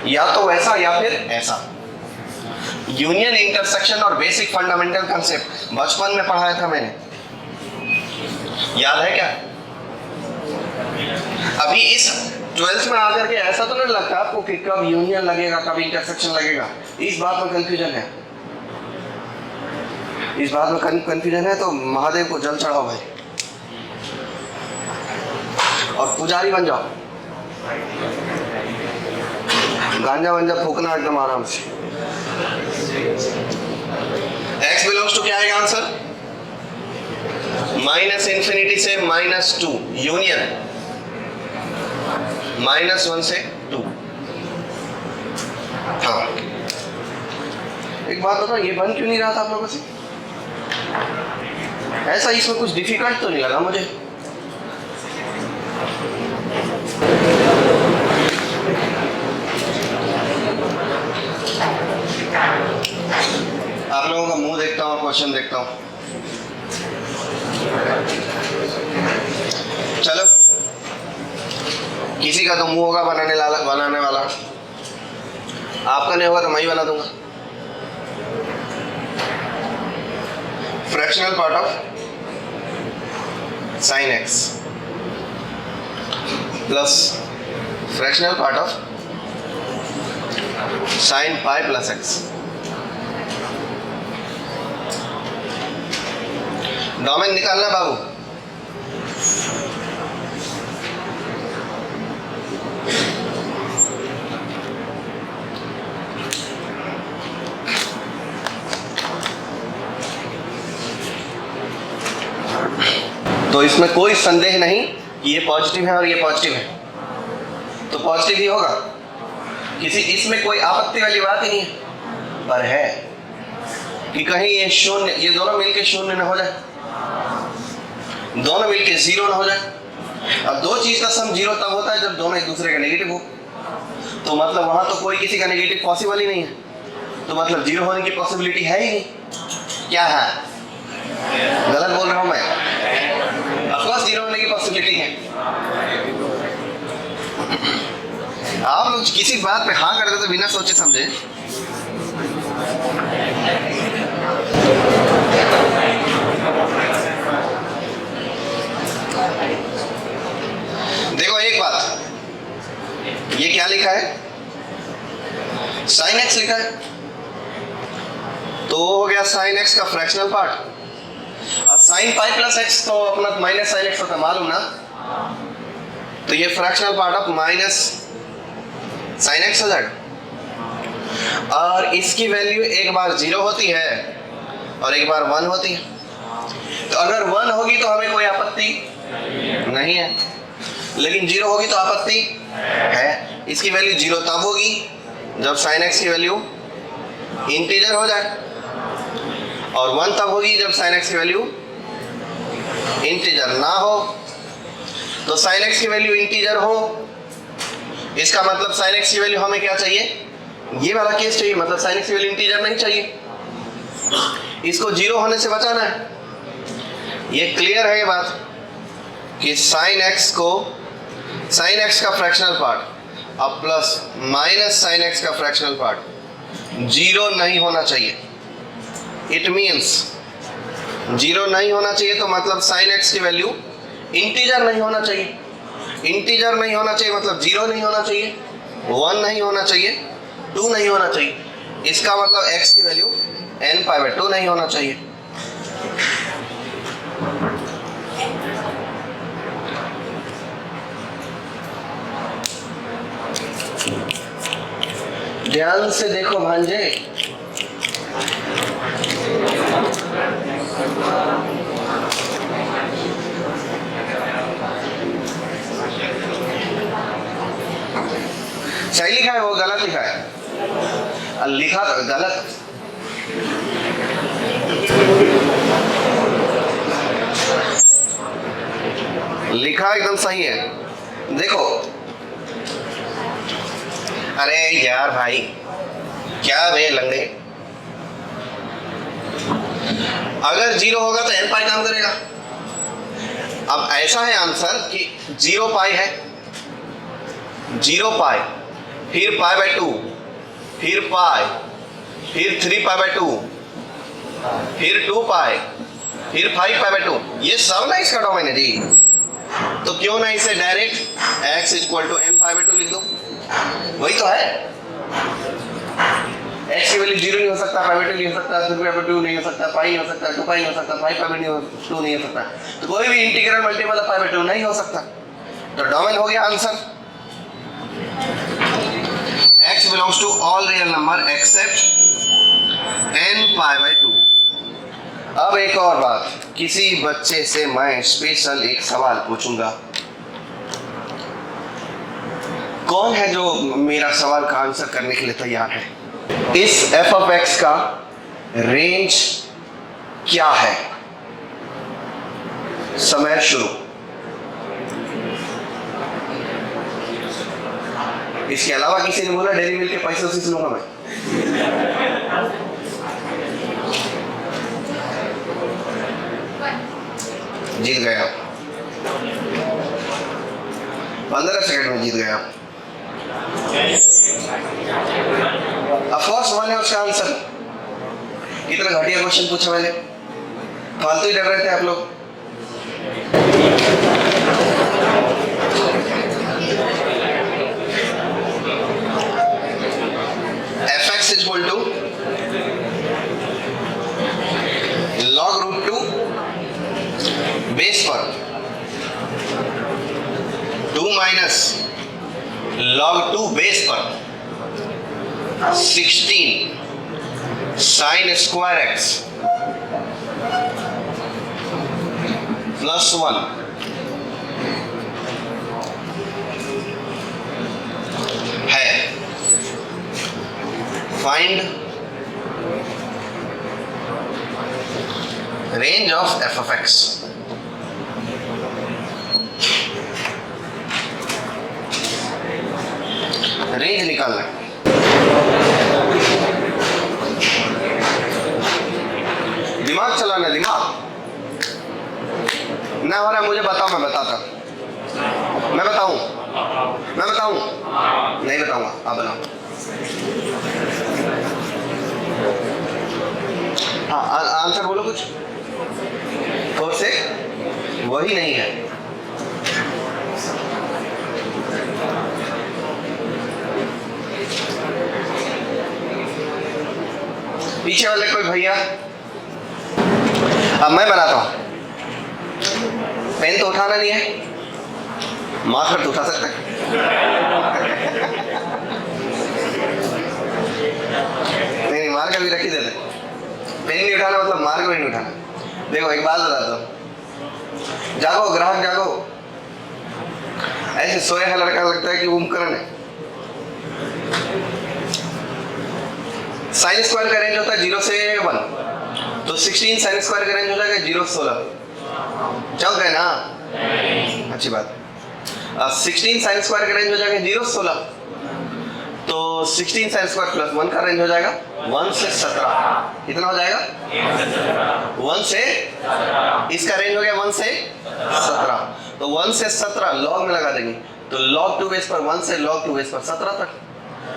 या तो ऐसा या फिर ऐसा। यूनियन, इंटरसेक्शन और बेसिक फंडामेंटल कंसेप्ट बचपन में पढ़ाया था मैंने, याद है क्या? अभी इस 12th में आकर के ऐसा तो नहीं लगता आपको कि कब यूनियन लगेगा कब इंटरसेक्शन लगेगा? इस बात में कंफ्यूजन है, इस बात में कंफ्यूजन है तो महादेव को जल चढ़ाओ भाई और पुजारी बन जाओ, गांजा वंजा फूकना एकदम आराम से। x बिलोंग्स टू क्या आएगा आंसर? -∞ से -2, यूनियन -1 से 2। हाँ, एक बात बताओ, ये बन क्यों नहीं रहा था आप लोगों से? ऐसा इसमें कुछ डिफिकल्ट तो नहीं लगा मुझे। आप लोगों का मुंह देखता हूँ, क्वेश्चन देखता हूँ। चलो, किसी का तो मुंह होगा बनाने वाला, आपका नहीं होगा तो मैं ही बना दूंगा। Fractional part of sin x plus fractional part of sin pi plus x। Domain निकालना बाबू। तो इसमें कोई संदेह नहीं कि ये पॉजिटिव है और ये पॉजिटिव है, तो पॉजिटिव ही होगा, किसी इसमें कोई आपत्ति वाली बात ही नहीं है। पर है कि कहीं ये शून्य, ये दोनों मिलके शून्य न हो जाए, दोनों मिलके 0 न हो जाए। अब दो चीज का सम 0 तब होता है जब दोनों एक दूसरे का नेगेटिव हो, तो मतलब वहां तो कोई किसी का नेगेटिव पॉसिबल ही नहीं है, तो मतलब 0 होने की पॉसिबिलिटी है ही नहीं। क्या है? गलत बोल रहा हूं मैं? ऑफकोर्स 0 होने की पॉसिबिलिटी है। आप लोग किसी बात पे हाँ करते तो बिना सोचे समझे। देखो एक बात, ये क्या लिखा है? sin x लिखा है, तो हो गया sin x का फ्रैक्शनल पार्ट। और sin pi प्लस x तो अपना माइनस sin x होता है, मालूम ना? तो ये fractional part of minus sin x हो जाएगा। और इसकी वैल्यू एक बार 0 होती है और एक बार 1 होती है। तो अगर 1 होगी तो हमें कोई आपत्ति नहीं है, लेकिन 0 होगी तो आपत्ति है। इसकी वैल्यू 0 तब होगी जब sin x की वैल्यू इंटीजर हो जाए, और 1 तब होगी जब sin x की वैल्यू इंटीजर ना हो। तो sin x की वैल्यू इंटीजर हो, इसका मतलब sin x की वैल्यू हमें क्या चाहिए? ये वाला केस चाहिए, मतलब sin x की वैल्यू इंटीजर नहीं चाहिए, इसको 0 होने से बचाना है। ये क्लियर है ये बात कि sin x का फ्रैक्शनल पार्ट अब प्लस माइनस sin x का फ्रैक्शनल पार्ट 0 नहीं होना चाहिए। इट मीन्स 0 नहीं होना चाहिए, तो मतलब sin x की वैल्यू इंटीजर नहीं होना चाहिए। इंटीजर नहीं होना चाहिए मतलब 0 नहीं होना चाहिए। 1 नहीं होना चाहिए, 2 नहीं होना चाहिए। इसका मतलब x की वैल्यू n/2 नहीं होना चाहिए। ध्यान से देखो भांजे, सही लिखा है वो गलत लिखा है? लिखा गलत। लिखा एकदम सही है। देखो, अरे यार भाई क्या बे लंगड़े, अगर 0 होगा तो n पाई काम करेगा। अब ऐसा है आंसर कि 0 पाई है, 0 पाई, फिर π/2, फिर पाई, फिर 3π/2, फिर 2 पाई, फिर 5π/2, ये सब ना इसका डोमेन है जी। तो क्यों ना इसे डायरेक्ट x = m π/2 लिख दो, वही तो है। x की वैल्यू 0 नहीं हो सकता, π/2 नहीं हो सकता, 3π/2 नहीं हो सकता, पाई नहीं हो सकता, 2 पाई नहीं हो सकता, 5π/2 नहीं हो सकता, तो कोई भी इंटीग्रल मल्टीपल ऑफ π/2 नहीं हो सकता। तो डोमेन हो गया answer. x belongs to all real number except n/2। अब एक और बात, किसी बच्चे से मैं स्पेशल एक सवाल पूछूंगा। कौन है जो मेरा सवाल का आंसर करने के लिए तैयार है? इस f(x) का रेंज क्या है? समय शुरू। इसके अलावा किसी ने बोला डेयरी मिल्क के पैसे उसी से लूंगा मैं। जीत गए आप, 15 सेकंड में जीत गए आप। ऑफकोर्स 1 है उसका आंसर। कितना घटिया क्वेश्चन पूछा मैंने, फालतू ही डर रहे थे आप लोग। fx = log√2 बेस पर 2 - log2 बेस पर 16 sin² x +1 है। Find range of f(x)। Range निकालना है। दिमाग चलाना, दिमाग ना हो रहा मुझे बताओ, मैं बताता। मैं बताऊं नहीं बताऊंगा, आप बताओ। हाँ आंसर बोलो कुछ। 4 से वही नहीं है। पीछे वाले कोई भैया? अब मैं बनाता हूं। पेन तो उठाना नहीं है, मार्कर तो उठा सकते हैं। नहीं मार्कर भी रख ही देते। पेन नहीं उठाना मतलब मार्कर भी नहीं उठाना। देखो एक बात बताता हूं, जागो ग्राहक जागो। ऐसे सोया है लड़का, लगता है कि कुंभकर्ण है। sin² का रेंज होता है 0 से 1, तो 16 sin² का रेंज हो जाएगा 0 से 16। चल गए ना? अच्छी बात। 16 sin² का रेंज हो जाएगा 0 से 16, तो 16 sin² + 1 का रेंज हो जाएगा 1 से 17। कितना हो जाएगा? 1 से, इसका रेंज हो गया 1 से 17, तो 1 से 17 log में लगा देंगे, तो log2 बेस पर 1 से log2 बेस पर 17 तक।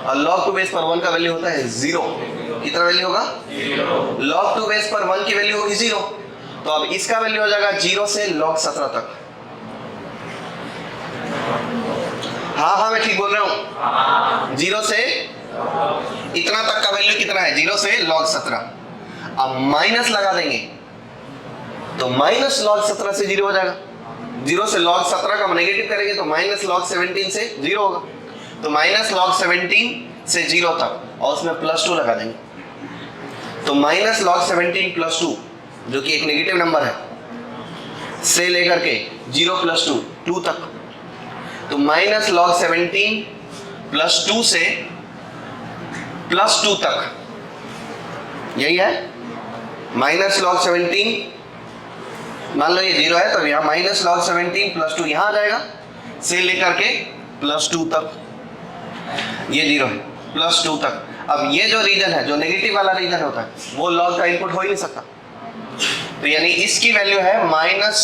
और log2 बेस पर 1 का वैल्यू होता है 0। कितना वैल्यू होगा? 0। log2 बेस पर 1 की वैल्यू होगी 0, तो अब इसका वैल्यू हो जाएगा 0 से log 17 तक। हाँ हाँ मैं ठीक बोल रहा हूँ। 0 से इतना तक का वैल्यू कितना है? 0 से log 17। अब माइनस लगा देंगे तो माइनस log 17 से 0 हो जाएगा। 0 से log 17 का नेगेटिव करेंगे तो माइनस log 17 से 0 होगा। तो माइनस log 17 से 0 तक और उसमें +2 लगा देंगे। तो माइनस log 17 +2 जो कि एक नेगेटिव नंबर है से लेकर के 0 + 2 2 तक। तो माइनस log 17 +2 से +2 तक, यही है माइनस log 17। मान लो ये 0 है तो यहाँ माइनस log 17 +2 यहाँ आ जाएगा से लेकर के +2 तक। ये 0 है +2 तक। अब ये जो रीजन है, जो नेगेटिव वाला रीजन होता है, वो log का इनपुट हो ही नहीं सकता। तो यानी इसकी वैल्यू है माइनस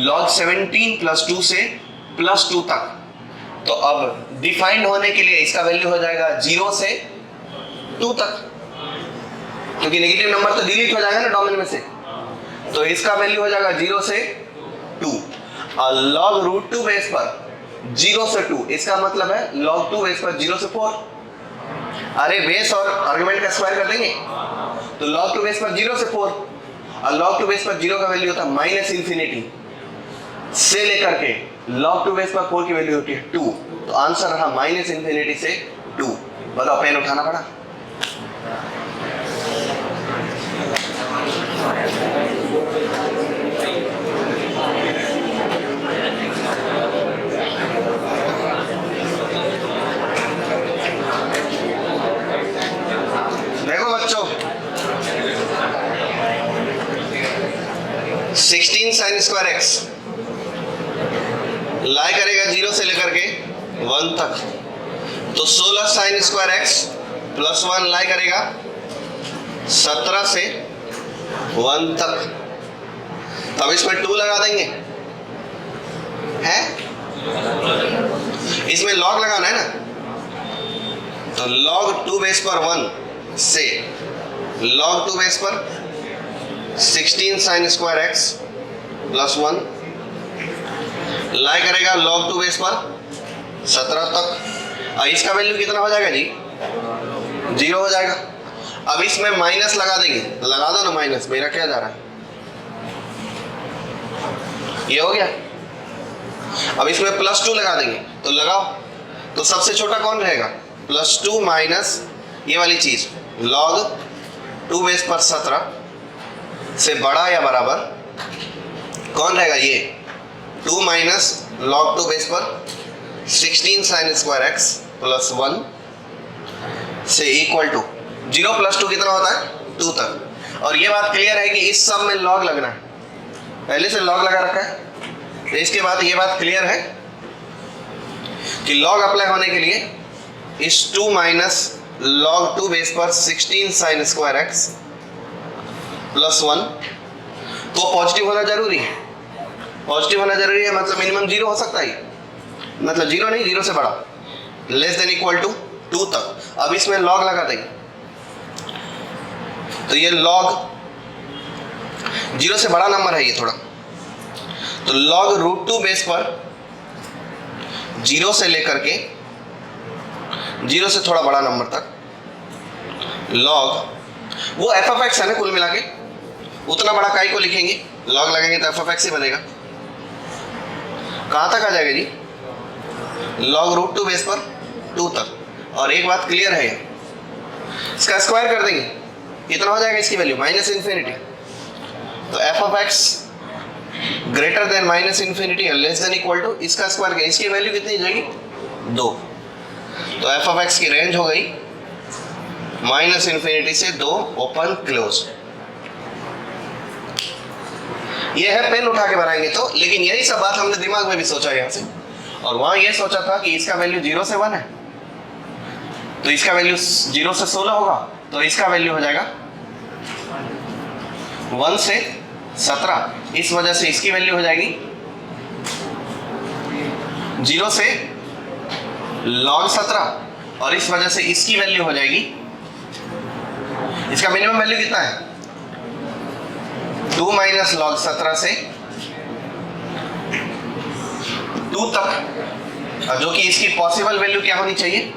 log 17 +2 से +2 तक। तो अब डिफाइंड होने के लिए इसका वैल्यू हो जाएगा 0 से 2 तक, क्योंकि नेगेटिव नंबर तो डिलीट हो जाएगा ना डोमेन में से। तो इसका वैल्यू हो जाएगा 0 से 2 और log √2 बेस पर 0 से 2, इसका मतलब है log 2 बेस पर 0 से 4। अरे बेस और आर्गुमेंट का स्क्वायर कर देंगे तो log 2 बेस पर 0 से 4 और log 2 बेस पर 0 का वैल्यू होता है -∞ से लेकर के log 2 बेस पर 4 की वैल्यू होती है 2। तो आंसर रहा -∞ से 2। बताओ पेन उठाना पड़ा। देखो बच्चों 16 sin स्क्वायर x लाई करेगा 0 से लेकर के 1 तक। तो 16 sin स्क्वायर x +1 लाई करेगा 17 से 1 तक। तब इसमें 2 लगा देंगे, है इसमें log लगाना है ना। तो log 2 बेस पर 1 से log 2 बेस पर 16 sin स्क्वायर x +1 लाई करेगा log 2 बेस पर 17 तक। और इसका वैल्यू कितना हो जाएगा जी? 0 हो जाएगा। अब इसमें माइनस लगा देंगे, लगा दो ना माइनस, मेरा क्या जा रहा है, ये हो गया। अब इसमें +2 लगा देंगे तो लगाओ। तो सबसे छोटा कौन रहेगा? +2 माइनस ये वाली चीज log 2 बेस पर 17 से बड़ा या बराबर कौन रहेगा? ये 2 माइनस log 2 बेस पर 16 sin स्क्वायर x +1 से इक्वल टू 0 + 2 कितना होता है? 2 तक। और ये बात क्लियर है कि इस सब में log लगना है, पहले से log लगा रखा है। तो इसके बाद ये बात क्लियर है कि log अप्लाई होने के लिए इस 2 माइनस log 2 बेस पर 16 sin स्क्वायर x +1 तो पॉजिटिव होना जरूरी है। पॉजिटिव होना जरूरी है मतलब मिनिमम 0 हो सकता है, मतलब 0 नहीं, 0 से बड़ा, लेस देन इक्वल टू 2 तक। अब इसमें log लगा देंगे तो ये log 0 से बड़ा नंबर है ये थोड़ा। तो log √2 बेस पर 0 से लेकर के 0 से थोड़ा बड़ा नंबर तक log, वो f(x) है ना कुल मिला के, उतना बड़ा काई को लिखेंगे, log लगेंगे तो f(x) ही बनेगा। कहाँ तक आ जाएगा जी? log √2 बेस पर 2 तक। और एक बात क्लियर है, इसका स्क्वायर कर देंगे, कितना हो जाएगा इसकी वैल्यू? -∞। तो f(x) ग्रेटर देन -∞ और लेस देन इक्वल टू इसका स्क्वायर किया, इसकी वैल्यू कितनी हो जाएगी? 2। तो f(x) की रेंज हो गई -∞ से 2 ओपन क्लोज। ये है पेन उठा के बनाएंगे तो, लेकिन यही सब बात हमने दिमाग में भी सोचा यहाँ से, और वहां ये सोचा था कि इसका वैल्यू 0 से 1 है तो इसका वैल्यू 0 से 16 होगा, तो इसका वैल्यू हो जाएगा 1 से 17। इस वजह से इसकी वैल्यू हो जाएगी 0 से log 17 और इस वजह से इसकी वैल्यू हो जाएगी, इसका मिनिमम वैल्यू कितना है? 2 माइनस log 17 से 2 तक और जो कि इसकी पॉसिबल वैल्यू क्या होनी चाहिए,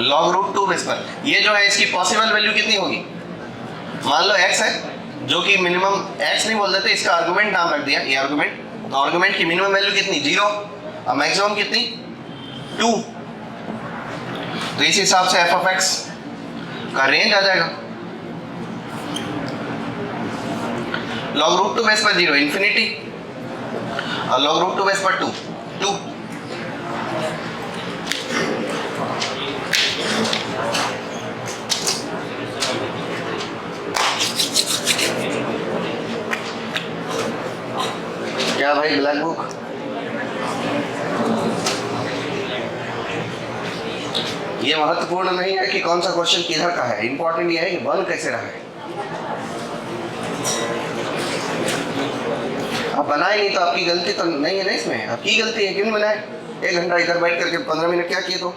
log रूट 2 बेस पर। ये जो है इसकी पॉसिबल वैल्यू कितनी होगी, मान लो x है, जो कि मिनिमम x नहीं बोल देते, इसका आर्गुमेंट नाम रख दिया, ये आर्गुमेंट। तो आर्गुमेंट की मिनिमम वैल्यू कितनी, 0, और मैक्सिमम कितनी, 2। तो इस हिसाब से f ऑफ x का रेंज आ जाएगा log रूट 2 बेस पर 0 इंफिनिटी, और log रूट 2 बेस पर 2 2। क्या भाई ब्लैक बुक, ये महत्वपूर्ण नहीं है कि कौन सा क्वेश्चन किधर का है, इंपॉर्टेंट ये है कि बन कैसे रहा है। आप बनाए नहीं तो आपकी गलती तो नहीं है ना, इसमें आपकी गलती है, क्यों नहीं बनाए। 1 घंटा इधर बैठ करके 15 मिनट क्या किए तो